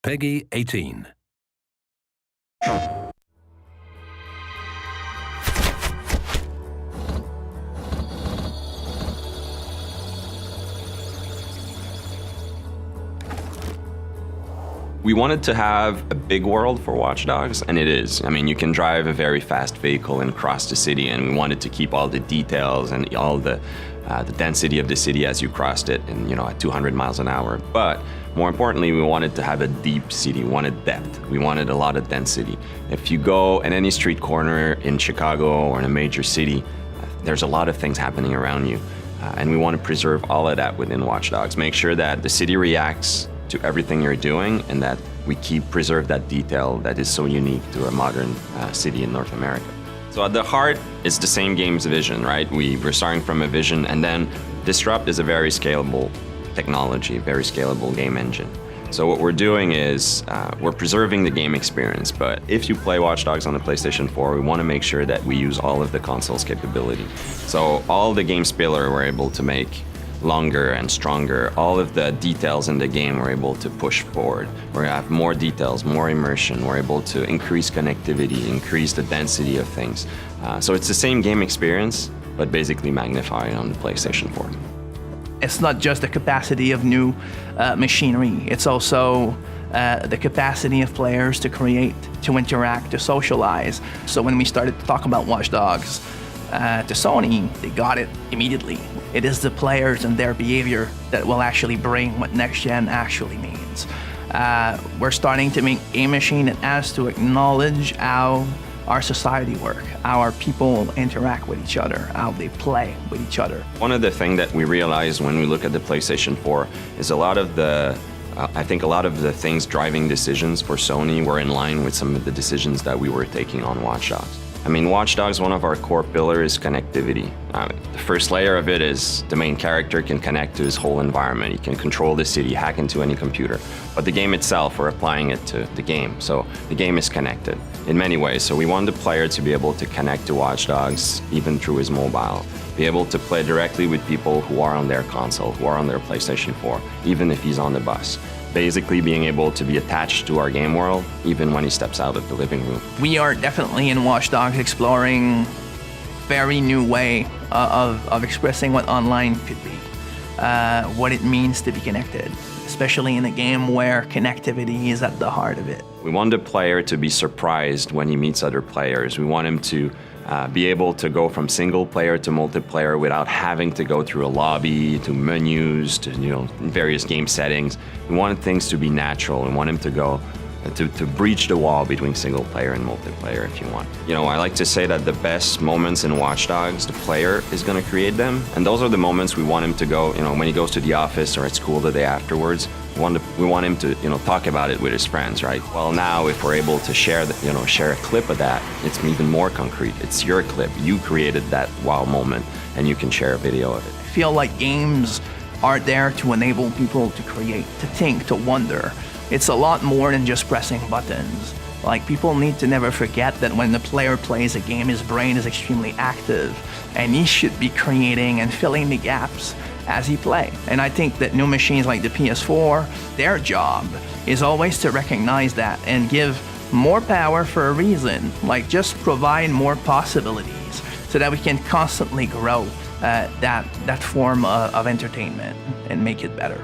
Peggy 18. We wanted to have a big world for Watch Dogs, and it is. I mean, you can drive a very fast vehicle and cross the city, and we wanted to keep all the details and all the density of the city as you crossed it, and at 200 miles an hour. But more importantly, we wanted to have a deep city. We wanted depth. We wanted a lot of density. If you go in any street corner in Chicago or in a major city, there's a lot of things happening around you, and we want to preserve all of that within Watch Dogs. Make sure that the city reacts to everything you're doing, and that we preserve that detail that is so unique to a modern city in North America. So at the heart, it's the same game's vision, right? We're starting from a vision, and then Disrupt is a very scalable technology, very scalable game engine. So what we're doing is we're preserving the game experience, but if you play Watch Dogs on the PlayStation 4, we want to make sure that we use all of the console's capability. So all the game spiller we're able to make longer and stronger. All of the details in the game we're able to push forward. We have more details, more immersion. We're able to increase connectivity, increase the density of things. So it's the same game experience, but basically magnified on the PlayStation 4. It's not just the capacity of new machinery, it's also the capacity of players to create, to interact, to socialize. So when we started to talk about Watch Dogs to Sony, they got it immediately. It is the players and their behavior that will actually bring what next gen actually means. We're starting to make a machine that has to acknowledge how our society work, how our people interact with each other, how they play with each other. One of the things that we realized when we look at the PlayStation 4 is I think a lot of the things driving decisions for Sony were in line with some of the decisions that we were taking on Watch Dogs. I mean, Watch Dogs, one of our core pillars is connectivity. The first layer of it is the main character can connect to his whole environment. He can control the city, hack into any computer. But the game itself, we're applying it to the game. So the game is connected in many ways. So we want the player to be able to connect to Watch Dogs even through his mobile, be able to play directly with people who are on their console, who are on their PlayStation 4, even if he's on the bus. Basically being able to be attached to our game world, even when he steps out of the living room. We are definitely in Watch Dogs exploring very new way of expressing what online could be, what it means to be connected, especially in a game where connectivity is at the heart of it. We want the player to be surprised when he meets other players. We want him to be able to go from single player to multiplayer without having to go through a lobby, to menus, to various game settings. We want things to be natural. We want him to go to breach the wall between single player and multiplayer if you want. I like to say that the best moments in Watch Dogs, the player is going to create them, and those are the moments we want him to go, when he goes to the office or at school the day afterwards. We want him to, talk about it with his friends, right? Well, now if we're able to share a clip of that, it's even more concrete. It's your clip. You created that wow moment, and you can share a video of it. I feel like games are there to enable people to create, to think, to wonder. It's a lot more than just pressing buttons. Like, people need to never forget that when the player plays a game, his brain is extremely active, and he should be creating and filling the gaps as he plays. And I think that new machines like the PS4, their job is always to recognize that and give more power for a reason, like just provide more possibilities so that we can constantly grow that form of entertainment and make it better.